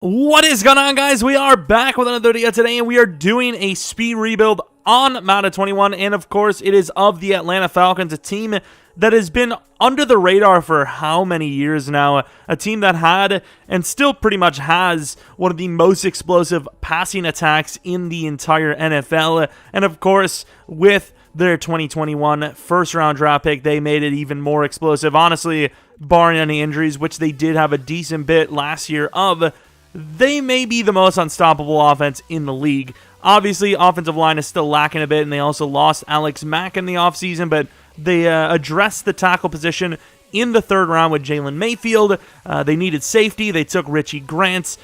What is going on, guys? We are back with another video today, and we are doing a speed rebuild on Madden 21, and of course, it is of the Atlanta Falcons, a team that has been under the radar for how many years now, a team that had, and still pretty much has, one of the most explosive passing attacks in the entire NFL, and of course, with their 2021 first-round draft pick, they made it even more explosive, honestly, barring any injuries, which they did have a decent bit last year of. They may be the most unstoppable offense in the league. Obviously, offensive line is still lacking a bit, and they also lost Alex Mack in the offseason, but they addressed the tackle position in the third round with Jalen Mayfield. They needed safety. They took Richie Grant.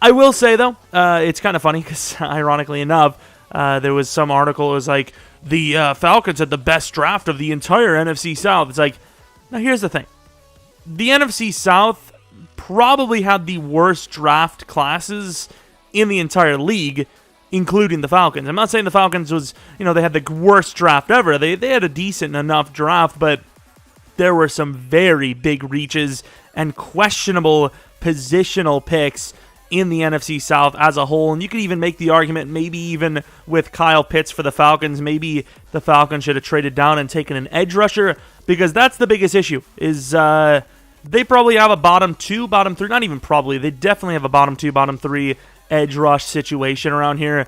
I will say, though, it's kind of funny because, ironically enough, there was some article that was like, the Falcons had the best draft of the entire NFC South. It's like, now here's the thing. The NFC South probably had the worst draft classes in the entire league, including the Falcons. I'm not saying the Falcons was, they had the worst draft ever. They had a decent enough draft, but there were some very big reaches and questionable positional picks in the NFC South as a whole. And you could even make the argument, maybe even with Kyle Pitts for the Falcons, maybe the Falcons should have traded down and taken an edge rusher, because that's the biggest issue, is they probably have a bottom two, bottom three, not even probably, they definitely have a bottom two, bottom three edge rush situation around here.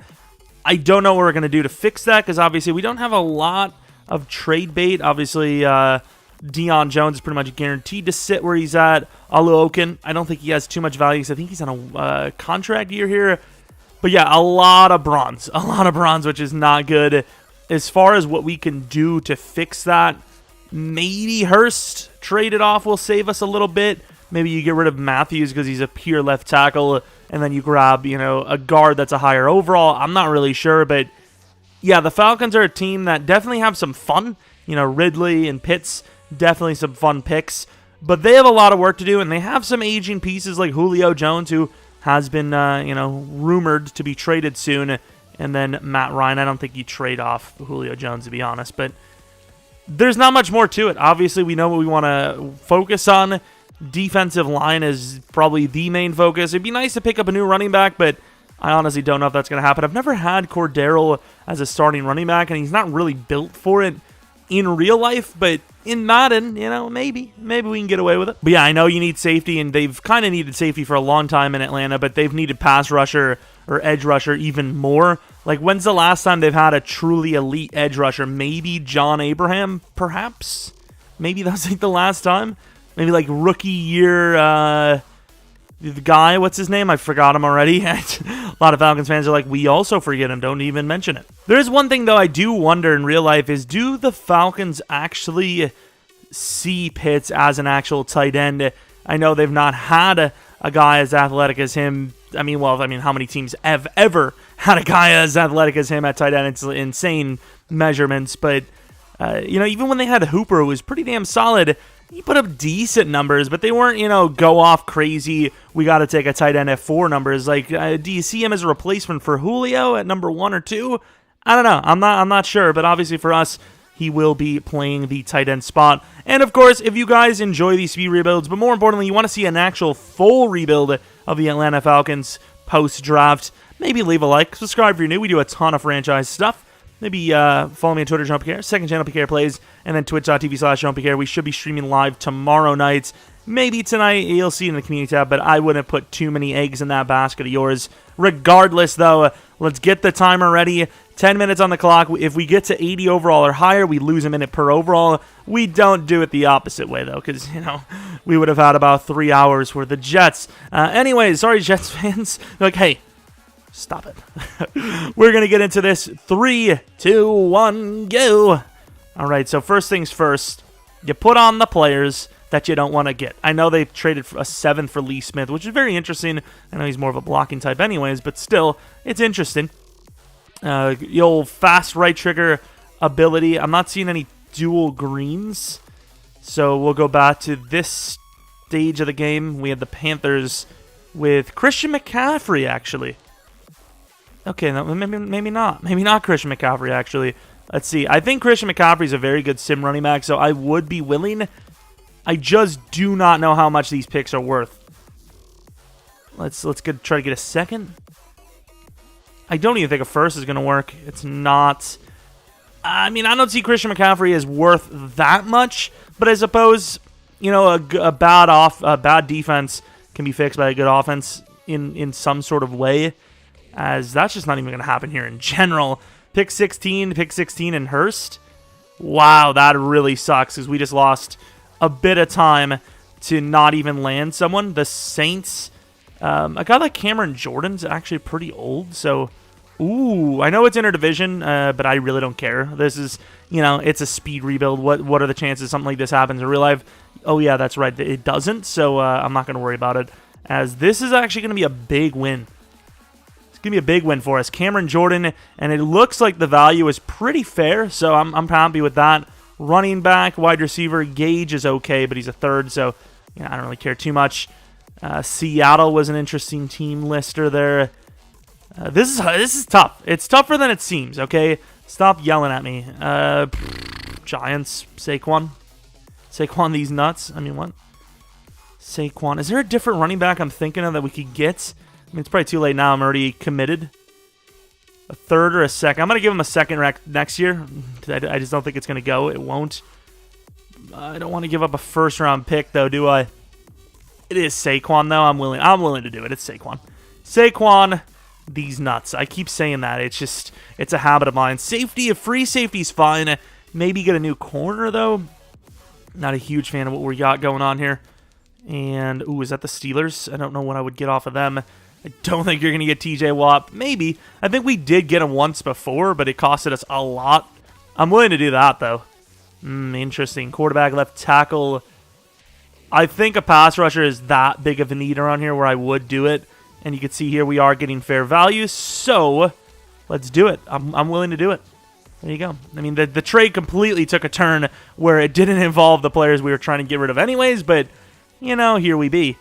I don't know what we're going to do to fix that, because obviously we don't have a lot of trade bait. Obviously, Deion Jones is pretty much guaranteed to sit where he's at. Oluokun, I don't think he has too much value, because I think he's on a contract year here. But yeah, a lot of bronze, which is not good. As far as what we can do to fix that, maybe Hurst traded off will save us a little bit. Maybe you get rid of Matthews because he's a pure left tackle, and then you grab, a guard that's a higher overall. I'm not really sure, but yeah, the Falcons are a team that definitely have some fun. Ridley and Pitts, definitely some fun picks, but they have a lot of work to do, and they have some aging pieces like Julio Jones, who has been, rumored to be traded soon, and then Matt Ryan. I don't think you trade off Julio Jones, to be honest, but there's not much more to it. Obviously, we know what we want to focus on. Defensive line is probably the main focus. It'd be nice to pick up a new running back, but I honestly don't know if that's going to happen. I've never had Cordero as a starting running back, and he's not really built for it in real life, but in Madden, maybe we can get away with it. But yeah, I know you need safety, and they've kind of needed safety for a long time in Atlanta, but they've needed pass rusher or edge rusher even more. Like, when's the last time they've had a truly elite edge rusher? Maybe John Abraham, perhaps? Maybe that's like the last time? Maybe like rookie year, the guy, what's his name? I forgot him already. A lot of Falcons fans are like, we also forget him, don't even mention it. There's one thing, though, I do wonder in real life is, do the Falcons actually see Pitts as an actual tight end? I know they've not had a guy as athletic as him. I mean, how many teams have ever had a guy as athletic as him at tight end? It's insane measurements, but, even when they had Hooper, who was pretty damn solid, he put up decent numbers, but they weren't, go off crazy, we got to take a tight end at 4 numbers. Like, do you see him as a replacement for Julio at number 1 or 2? I don't know. I'm not sure, but obviously for us, he will be playing the tight end spot. And of course, if you guys enjoy these speed rebuilds, but more importantly, you want to see an actual full rebuild of the Atlanta Falcons post-draft, maybe leave a like, subscribe if you're new. We do a ton of franchise stuff. Maybe follow me on Twitter, Jeromepkr, second channel, PKR Plays, and then twitch.tv/Jeromepkr. We should be streaming live tomorrow night. Maybe tonight, you'll see it in the community tab, but I wouldn't put too many eggs in that basket of yours. Regardless, though, let's get the timer ready. 10 minutes on the clock. If we get to 80 overall or higher, we lose a minute per overall. We don't do it the opposite way, though, because, we would have had about 3 hours for the Jets. Anyways, sorry, Jets fans. Like, hey, stop it. We're going to get into this. 3, 2, 1, go. All right, so first things first, you put on the players that you don't want to get. I know they traded a 7th for Lee Smith, which is very interesting. I know he's more of a blocking type anyways, but still, it's interesting. Your fast right trigger ability. I'm not seeing any dual greens, so we'll go back to this stage of the game. We had the Panthers with Christian McCaffrey, actually. Okay, no, maybe not. Maybe not Christian McCaffrey, actually. Let's see. I think Christian McCaffrey is a very good sim running back, so I would be willing. I just do not know how much these picks are worth. Let's try to get a second. I don't even think a first is going to work. It's not. I mean, I don't see Christian McCaffrey as worth that much, but I suppose, you know, a bad defense can be fixed by a good offense in some sort of way, as that's just not even going to happen here in general. Pick 16 and Hurst. Wow, that really sucks, because we just lost a bit of time to not even land someone. The Saints, a guy like Cameron Jordan's actually pretty old, so... Ooh, I know it's interdivision, but I really don't care. This is, you know, it's a speed rebuild. What are the chances something like this happens in real life? Oh, yeah, that's right. It doesn't, so I'm not going to worry about it, as this is actually going to be a big win. It's going to be a big win for us. Cameron Jordan, and it looks like the value is pretty fair, so I'm happy with that. Running back, wide receiver, Gage is okay, but he's a third, so you know, I don't really care too much. Seattle was an interesting team lister there. This is tough. It's tougher than it seems, okay? Stop yelling at me. Giants, Saquon. Saquon these nuts. I mean, what? Saquon. Is there a different running back I'm thinking of that we could get? I mean, it's probably too late now. I'm already committed. A third or a second. I'm going to give him a second next year. I just don't think it's going to go. It won't. I don't want to give up a first-round pick, though, do I? It is Saquon, though. I'm willing to do it. It's Saquon. Saquon... These nuts. I keep saying that. It's a habit of mine. Safety, a free safety's fine. Maybe get a new corner, though. Not a huge fan of what we got going on here. And, ooh, is that the Steelers? I don't know what I would get off of them. I don't think you're going to get TJ Watt. Maybe. I think we did get him once before, but it costed us a lot. I'm willing to do that, though. Interesting. Quarterback, left tackle. I think a pass rusher is that big of a need around here where I would do it. And you can see here we are getting fair value, so let's do it. I'm willing to do it. There you go. I mean, the trade completely took a turn where it didn't involve the players we were trying to get rid of anyways, but, you know, here we be.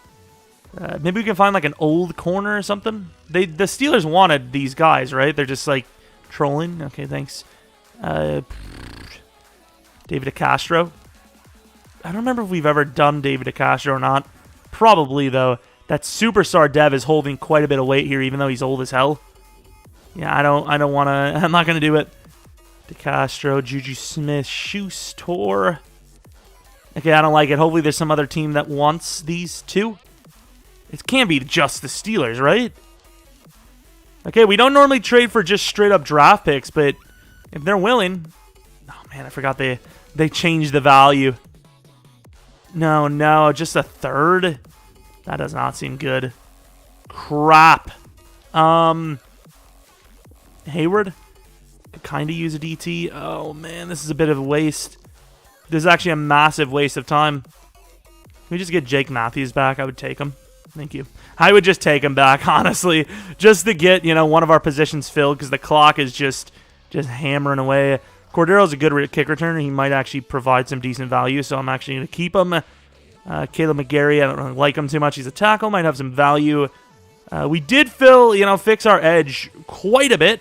Maybe we can find, like, an old corner or something. The Steelers wanted these guys, right? They're just, like, trolling. Okay, thanks. David DeCastro. I don't remember if we've ever done David DeCastro or not. Probably, though. That superstar dev is holding quite a bit of weight here, even though he's old as hell. Yeah, I don't want to. I'm not going to do it. DeCastro, Juju Smith-Schuster. Okay, I don't like it. Hopefully there's some other team that wants these two. It can't be just the Steelers, right? Okay, we don't normally trade for just straight-up draft picks, but if they're willing... Oh, man, I forgot they changed the value. No, just a third? That does not seem good. Crap. Hayward? Could kind of use a DT. Oh, man, this is a bit of a waste. This is actually a massive waste of time. Can we just get Jake Matthews back? I would take him. Thank you. I would just take him back, honestly. Just to get, you know, one of our positions filled, because the clock is just hammering away. Cordero's a good kick returner. He might actually provide some decent value, so I'm actually going to keep him. Caleb McGarry, I don't really like him too much. He's a tackle, might have some value. We did fix our edge quite a bit.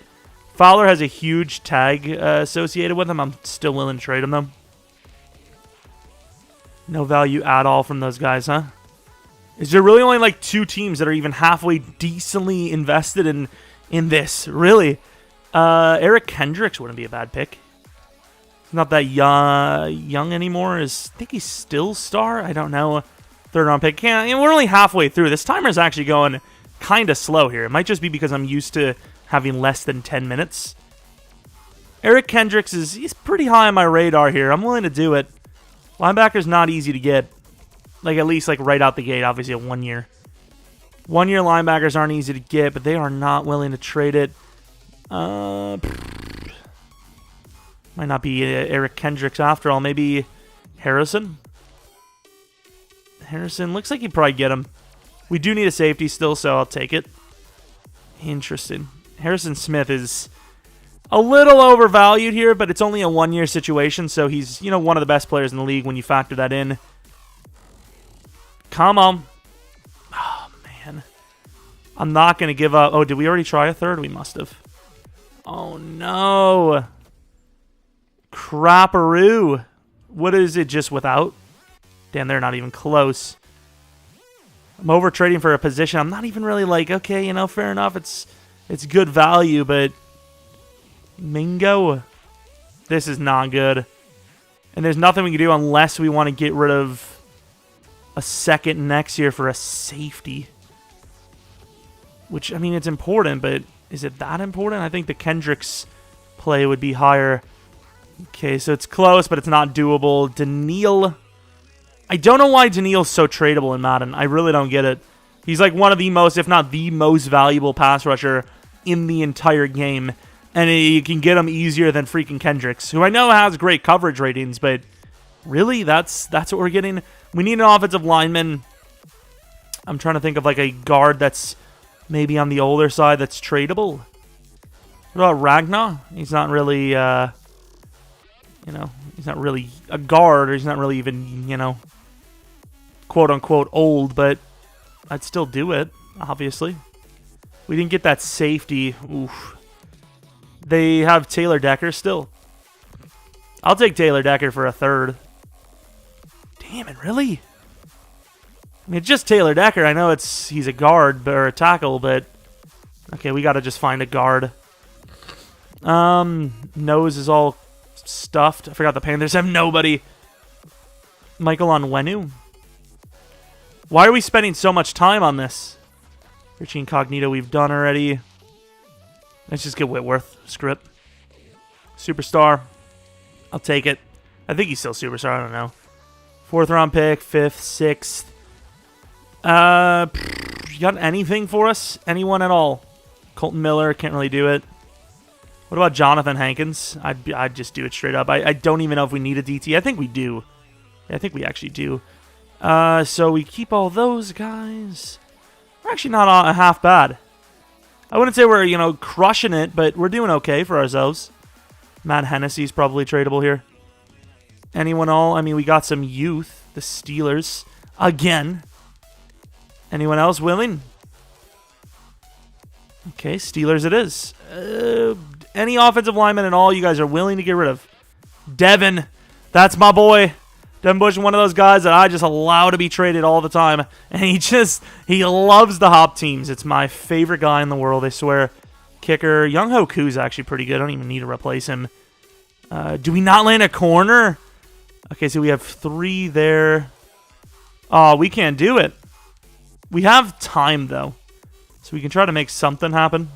Fowler has a huge tag associated with him. I'm still willing to trade him, though. No value at all from those guys, huh? Is there really only like two teams that are even halfway decently invested in this? Really? Eric Kendricks wouldn't be a bad pick. Not that young anymore. I think he's still star. I don't know. Third round pick. We're only halfway through. This timer's actually going kind of slow here. It might just be because I'm used to having less than 10 minutes. Eric Kendricks he's pretty high on my radar here. I'm willing to do it. Linebacker's not easy to get. Like, at least like right out the gate. Obviously, a 1 year. 1 year linebackers aren't easy to get, but they are not willing to trade it. Might not be Eric Kendricks after all. Maybe Harrison? Harrison, looks like you'd probably get him. We do need a safety still, so I'll take it. Interesting. Harrison Smith is a little overvalued here, but it's only a 1 year situation, so he's, you know, one of the best players in the league when you factor that in. Come on. Oh, man. I'm not going to give up. Oh, did we already try a third? We must have. Oh, no. Crapperoo. What is it just without? Damn, they're not even close. I'm over trading for a position. I'm not even really like, okay, you know, fair enough. It's good value, but Mingo, this is not good. And there's nothing we can do unless we want to get rid of a second next year for a safety. Which, I mean, it's important, but is it that important? I think the Kendricks play would be higher. Okay, so it's close, but it's not doable. Daniil. I don't know why Daniil's so tradable in Madden. I really don't get it. He's like one of the most, if not the most valuable pass rusher in the entire game. And you can get him easier than freaking Kendricks, who I know has great coverage ratings, but really, that's what we're getting? We need an offensive lineman. I'm trying to think of like a guard that's maybe on the older side that's tradable. What about Ragnar? He's not really, you know, he's not really a guard, or he's not really even, you know, quote-unquote old, but I'd still do it, obviously. We didn't get that safety. Oof. They have Taylor Decker still. I'll take Taylor Decker for a third. Damn it, really? I mean, it's just Taylor Decker. I know he's a guard or a tackle, but okay, we got to just find a guard. Nose is all stuffed. I forgot the Panthers have nobody. Michael Onwenu. Why are we spending so much time on this? Richie Incognito we've done already. Let's just get Whitworth. Screw it. Superstar. I'll take it. I think he's still superstar. I don't know. 4th round pick, 5th, 6th. You got anything for us? Anyone at all? Colton Miller, can't really do it. What about Jonathan Hankins? I'd just do it straight up. I don't even know if we need a DT. I think we do. Yeah, I think we actually do. So we keep all those guys. We're actually not half bad. I wouldn't say we're, you know, crushing it, but we're doing okay for ourselves. Matt Hennessy's probably tradable here. Anyone all? I mean, we got some youth. The Steelers. Again. Anyone else willing? Okay, Steelers it is. Any offensive lineman at all you guys are willing to get rid of? Devin. That's my boy. Devin Bush is one of those guys that I just allow to be traded all the time. And he loves the hop teams. It's my favorite guy in the world, I swear. Kicker. Young Ho Koo's actually pretty good. I don't even need to replace him. Do we not land a corner? Okay, so we have 3 there. Oh, we can't do it. We have time, though. So we can try to make something happen.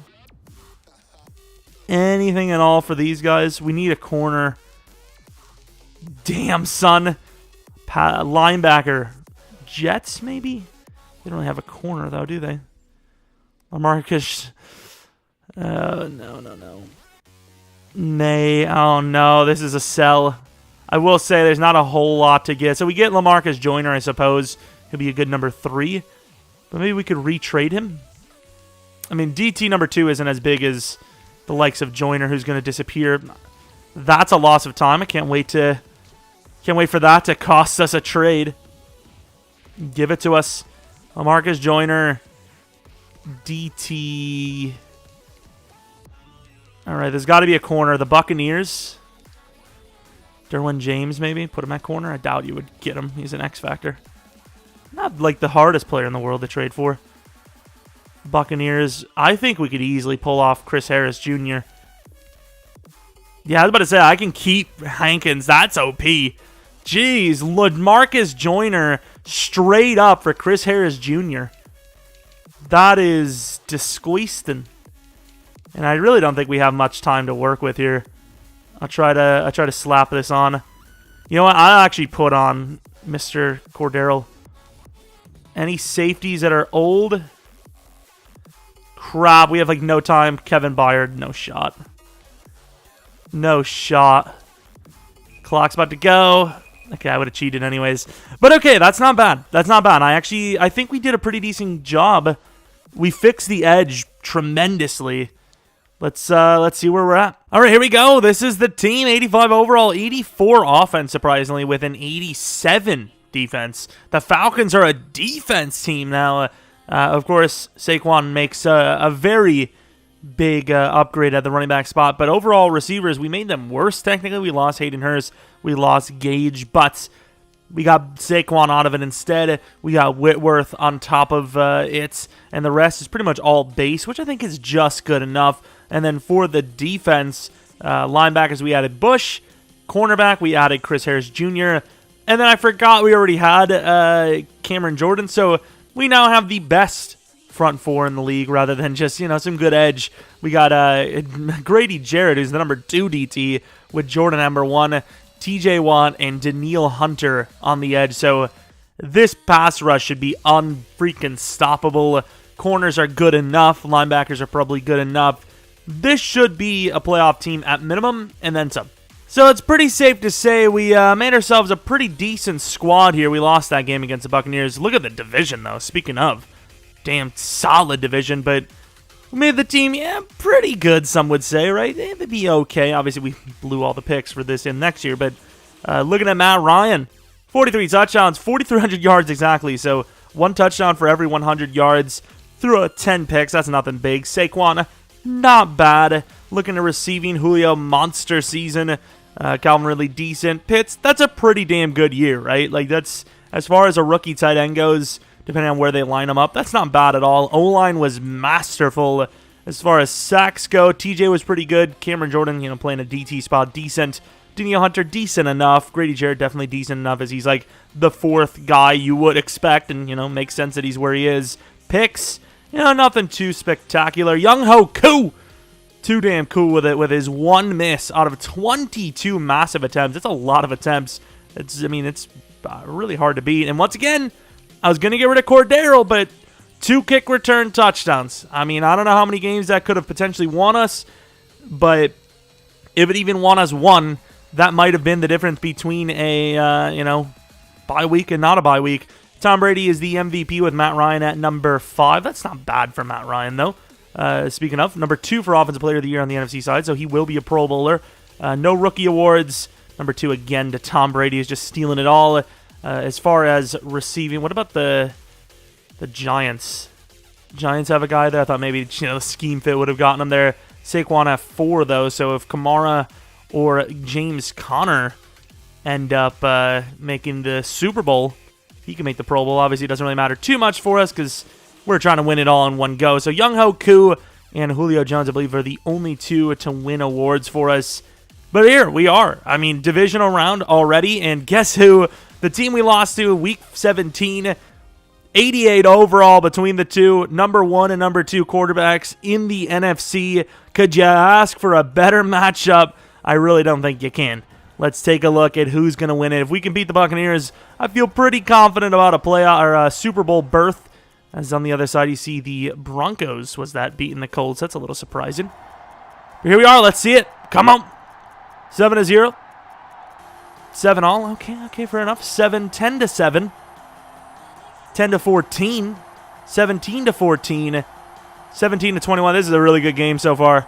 Anything at all for these guys? We need a corner. Damn, son. Linebacker. Jets, maybe? They don't really have a corner, though, do they? LaMarcus. No. Nay. Oh, no. This is a sell. I will say there's not a whole lot to get. So we get LaMarcus Joyner, I suppose. He'll be a good number 3. But maybe we could retrade him. I mean, DT number 2 isn't as big as the likes of Joyner, who's going to disappear. That's a loss of time. I can't wait for that to cost us a trade. Give it to us. LaMarcus Joyner. DT. All right, there's got to be a corner. The Buccaneers. Derwin James, maybe. Put him at corner. I doubt you would get him. He's an X factor. Not like the hardest player in the world to trade for. Buccaneers. I think we could easily pull off Chris Harris Jr. Yeah, I was about to say, I can keep Hankins. That's OP. Jeez, LaMarcus Joyner straight up for Chris Harris Jr. That is disgusting. And I really don't think we have much time to work with here. I'll try to slap this on. You know what? I'll actually put on Mr. Cordero. Any safeties that are old? Crap, we have like no time. Kevin Byard, no shot. No shot. Clock's about to go. Okay, I would have cheated anyways. But okay, that's not bad. That's not bad. I think we did a pretty decent job. We fixed the edge tremendously. Let's see where we're at. All right, here we go. This is the team. 85 overall, 84 offense, surprisingly, with an 87 defense. The Falcons are a defense team now. Of course, Saquon makes a very big upgrade at the running back spot. But overall, receivers, we made them worse technically. We lost Hayden Hurst. We lost Gage. But We got Saquon out of it instead. We got Whitworth on top of it, and the rest is pretty much all base, which I think is just good enough. And then for the defense, linebackers, we added Bush. Cornerback, we added Chris Harris Jr. And then I forgot we already had Cameron Jordan, so we now have the best front four in the league rather than just, some good edge. We got Grady Jarrett, who's the number 2 DT, with Jordan number 1, TJ Watt, and Daniil Hunter on the edge. So this pass rush should be unfreaking stoppable. Corners are good enough. Linebackers are probably good enough. This should be a playoff team at minimum, and then some. So it's pretty safe to say we made ourselves a pretty decent squad here. We lost that game against the Buccaneers. Look at the division, though. Speaking of, damn solid division, but we made the team, pretty good, some would say, right? It'd be okay. Obviously, we blew all the picks for this in next year, but looking at Matt Ryan, 43 touchdowns, 4,300 yards exactly, so 1 touchdown for every 100 yards, threw 10 picks. That's nothing big. Saquon, not bad. Looking at receiving, Julio, monster season. Calvin Ridley, decent. Pitts, that's a pretty damn good year, right? Like, that's, as far as a rookie tight end goes, depending on where they line them up, that's not bad at all. O-line was masterful. As far as sacks go, TJ was pretty good. Cameron Jordan, playing a DT spot, decent. Daniil Hunter, decent enough. Grady Jarrett, definitely decent enough, as he's like the 4th guy you would expect, and, makes sense that he's where he is. Picks, nothing too spectacular. Young Ho Koo, too damn cool with it, with his 1 miss out of 22 massive attempts. That's a lot of attempts. It's really hard to beat. And once again, I was going to get rid of Cordero, but 2 kick return touchdowns. I don't know how many games that could have potentially won us, but if it even won us 1, that might have been the difference between a, bye week and not a bye week. Tom Brady is the MVP with Matt Ryan at number 5. That's not bad for Matt Ryan, though. Speaking of, number 2 for Offensive Player of the Year on the NFC side, so he will be a Pro Bowler. No rookie awards. Number 2 again to Tom Brady, is just stealing it all. As far as receiving, what about the Giants? Giants have a guy there. I thought maybe the scheme fit would have gotten him there. Saquon at 4 though, so if Kamara or James Conner end up making the Super Bowl, he can make the Pro Bowl. Obviously, it doesn't really matter too much for us because we're trying to win it all in one go. So Young Ho Koo and Julio Jones, I believe, are the only 2 to win awards for us. But here we are. Divisional round already, and guess who? The team we lost to week 17, 88 overall between the two, number 1 and number 2 quarterbacks in the NFC. Could you ask for a better matchup? I really don't think you can. Let's take a look at who's going to win it. If we can beat the Buccaneers, I feel pretty confident about a playoff or a Super Bowl berth. As on the other side, you see the Broncos was that beating the Colts. That's a little surprising. But here we are. Let's see it. Come on. 7-0. 7 all. Okay, fair enough. 10 to 7. 10 to 14. 17 to 14. 17 to 21. This is a really good game so far.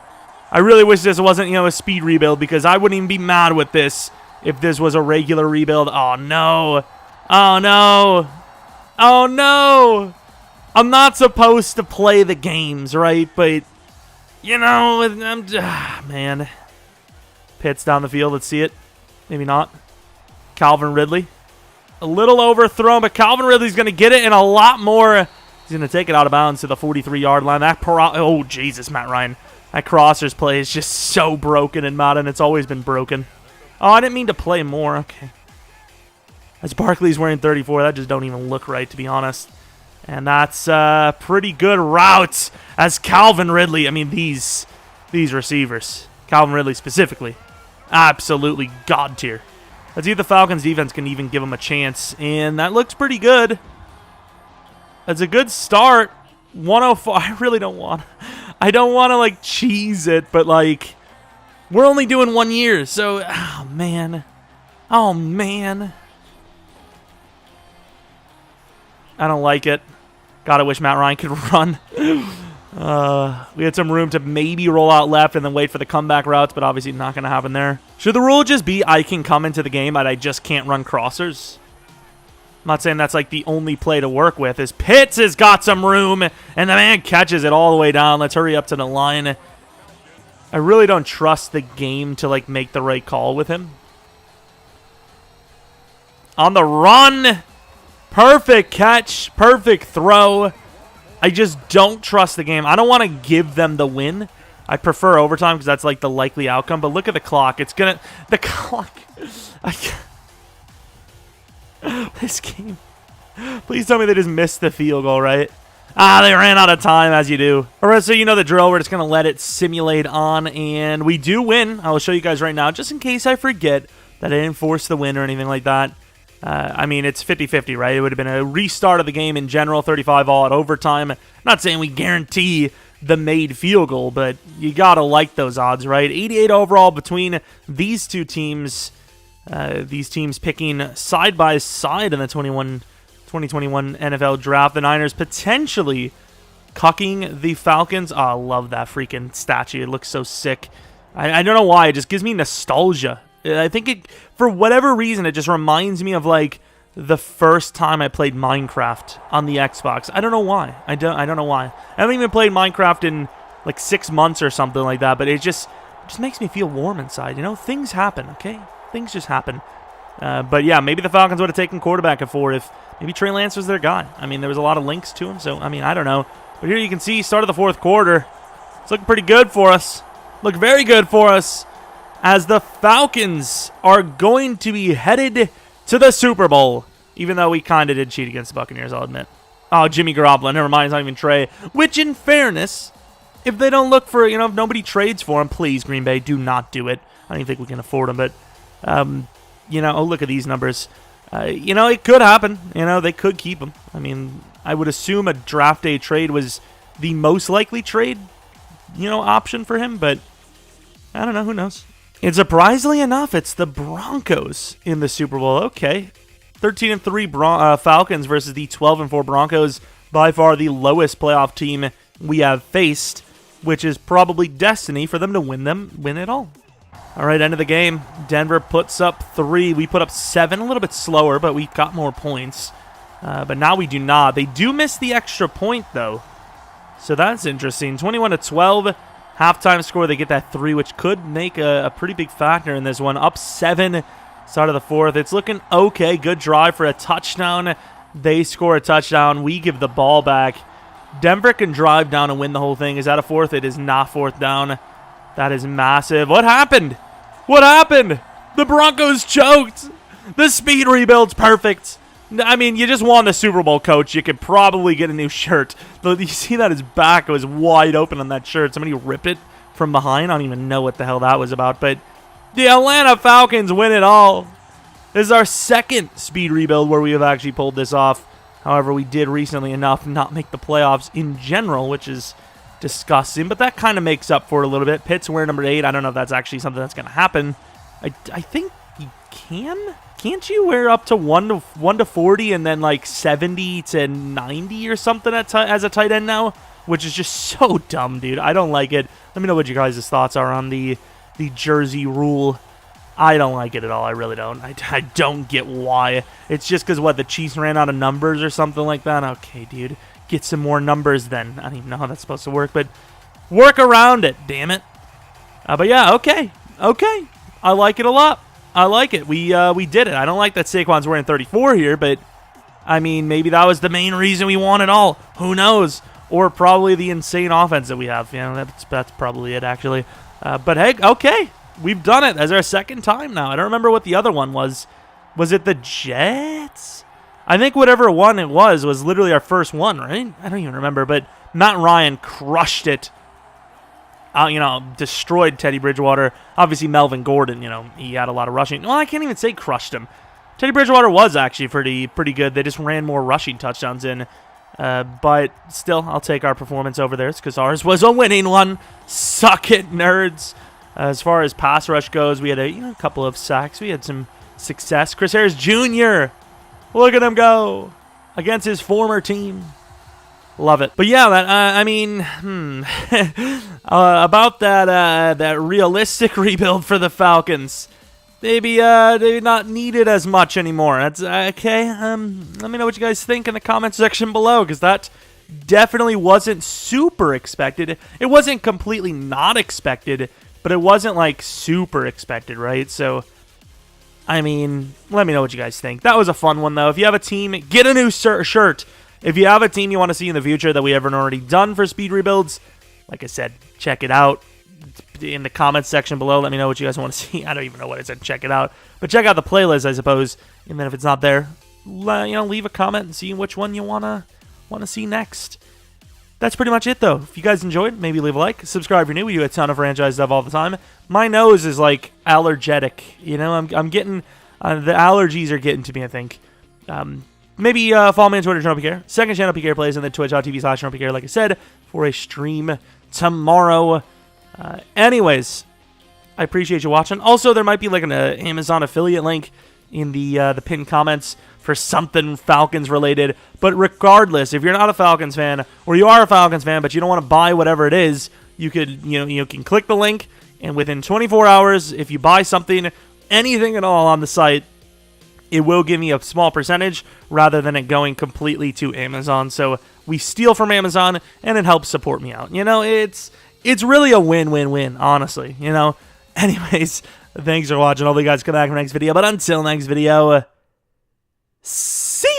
I really wish this wasn't, a speed rebuild, because I wouldn't even be mad with this if this was a regular rebuild. Oh, no. Oh, no. Oh, no. I'm not supposed to play the games, right? But, man. Pitts down the field. Let's see it. Maybe not. Calvin Ridley. A little overthrown, but Calvin Ridley's going to get it and a lot more. He's going to take it out of bounds to the 43-yard line. Oh, Jesus, Matt Ryan. That crosser's play is just so broken in Madden. It's always been broken. Oh, I didn't mean to play more. Okay. As Barkley's wearing 34, that just don't even look right, to be honest. And that's pretty good routes as Calvin Ridley. These receivers, Calvin Ridley specifically, absolutely god tier. Let's see if the Falcons defense can even give him a chance. And that looks pretty good. That's a good start. 104. I really don't want. I don't want to cheese it, but we're only doing 1 year, so oh man. I don't like it. God, I wish Matt Ryan could run. We had some room to maybe roll out left and then wait for the comeback routes, but obviously not going to happen there. Should the rule just be I can come into the game, but I just can't run crossers? I'm not saying that's the only play to work with. Is Pitts has got some room, and the man catches it all the way down. Let's hurry up to the line. I really don't trust the game to make the right call with him. On the run. Perfect catch. Perfect throw. I just don't trust the game. I don't want to give them the win. I prefer overtime because that's like the likely outcome. But look at the clock. It's going to... The clock... This game... Please tell me they just missed the field goal, right? They ran out of time, as you do. All right, so you know the drill. We're just going to let it simulate on, and we do win. I will show you guys right now, just in case I forget that I didn't force the win or anything like that. I mean, it's 50-50, right? It would have been a restart of the game in general, 35-all at overtime. Not saying we guarantee the made field goal, but you got to like those odds, right? 88 overall between these two teams. These teams picking side by side in the 2021 NFL Draft. The Niners potentially cucking the Falcons. Oh, I love that freaking statue. It looks so sick. I don't know why. It just gives me nostalgia. I think it, for whatever reason, it just reminds me of like the first time I played Minecraft on the Xbox. I don't know why. I don't know why. I haven't even played Minecraft in like 6 months or something like that, but it just makes me feel warm inside. You know, things happen, okay? Things just happen. But yeah, maybe the Falcons would have taken quarterback at 4 if maybe Trey Lance was their guy. I mean, there was a lot of links to him, so I mean, I don't know. But here you can see, start of the fourth quarter. It's looking pretty good for us. Look very good for us, as the Falcons are going to be headed to the Super Bowl, even though we kind of did cheat against the Buccaneers, I'll admit. Oh, Jimmy Garoppolo, never mind, it's not even Trey. Which, in fairness, if they don't look for, if nobody trades for him, please, Green Bay, do not do it. I don't even think we can afford him, but, oh, look at these numbers. It could happen. They could keep him. I mean, I would assume a draft day trade was the most likely trade, option for him, but I don't know, who knows. And surprisingly enough, it's the Broncos in the Super Bowl. Okay. 13-3 Falcons versus the 12-4 Broncos. By far the lowest playoff team we have faced, which is probably destiny for them to win it all. All right, end of the game. Denver puts up 3. We put up 7, a little bit slower, but we got more points. But now we do not. They do miss the extra point, though. So that's interesting. 21-12. Halftime score, they get that 3, which could make a pretty big factor in this one. Up 7, start of the fourth. It's looking okay. Good drive for a touchdown. They score a touchdown. We give the ball back. Denver can drive down and win the whole thing. Is that a fourth? It is not fourth down. That is massive. What happened? What happened? The Broncos choked. The speed rebuild's perfect. I mean, you just won the Super Bowl, coach. You could probably get a new shirt. You see that his back was wide open on that shirt. Somebody ripped it from behind. I don't even know what the hell that was about. But the Atlanta Falcons win it all. This is our second speed rebuild where we have actually pulled this off. However, we did recently enough not make the playoffs in general, which is disgusting. But that kind of makes up for it a little bit. Pitt's wearing number 8. I don't know if that's actually something that's going to happen. I think you can. Can't you wear up to 1 to 40 and then like 70 to 90 or something as a tight end now? Which is just so dumb, dude. I don't like it. Let me know what you guys' thoughts are on the jersey rule. I don't like it at all. I really don't. I don't get why. It's just because, the Chiefs ran out of numbers or something like that? Okay, dude. Get some more numbers then. I don't even know how that's supposed to work, but work around it, damn it. But yeah, okay. Okay. I like it a lot. I like it. We did it. I don't like that Saquon's wearing 34 here, but I mean, maybe that was the main reason we won it all. Who knows? Or probably the insane offense that we have. That's probably it, actually. But hey, okay. We've done it as our second time now. I don't remember what the other one was. Was it the Jets? I think whatever one it was literally our first one, right? I don't even remember, but Matt Ryan crushed it. Destroyed Teddy Bridgewater. Obviously, Melvin Gordon, he had a lot of rushing. Well, I can't even say crushed him. Teddy Bridgewater was actually pretty good. They just ran more rushing touchdowns in. But still, I'll take our performance over theirs because ours was a winning one. Suck it, nerds. As far as pass rush goes, we had a couple of sacks. We had some success. Chris Harris Jr., look at him go against his former team. Love it. But yeah, about that realistic rebuild for the Falcons. Maybe not needed as much anymore. That's okay. Let me know what you guys think in the comment section below, because that definitely wasn't super expected. It wasn't completely not expected, but it wasn't like super expected, right? So I mean, let me know what you guys think. That was a fun one, though. If you have a team, get a new shirt. If you have a team you want to see in the future that we haven't already done for speed rebuilds, like I said, check it out in the comments section below. Let me know what you guys want to see. I don't even know what I said. Check it out. But check out the playlist, I suppose. And then if it's not there, leave a comment and see which one you want to see next. That's pretty much it, though. If you guys enjoyed, maybe leave a like. Subscribe if you're new. We do a ton of franchise stuff all the time. My nose is, like, allergic. I'm getting... the allergies are getting to me, I think. Maybe follow me on Twitter, Jeromepkr. Second channel, PKR Plays, and then twitch.tv/Jeromepkr, like I said, for a stream tomorrow. Anyways, I appreciate you watching. Also, there might be, like, an Amazon affiliate link in the pinned comments for something Falcons related. But regardless, if you're not a Falcons fan, or you are a Falcons fan but you don't want to buy whatever it is, you can click the link, and within 24 hours, if you buy something, anything at all on the site, it will give me a small percentage rather than it going completely to Amazon. So we steal from Amazon, and it helps support me out. It's really a win-win-win, honestly. Anyways, thanks for watching. I'll be guys come back for the next video. But until next video, see ya!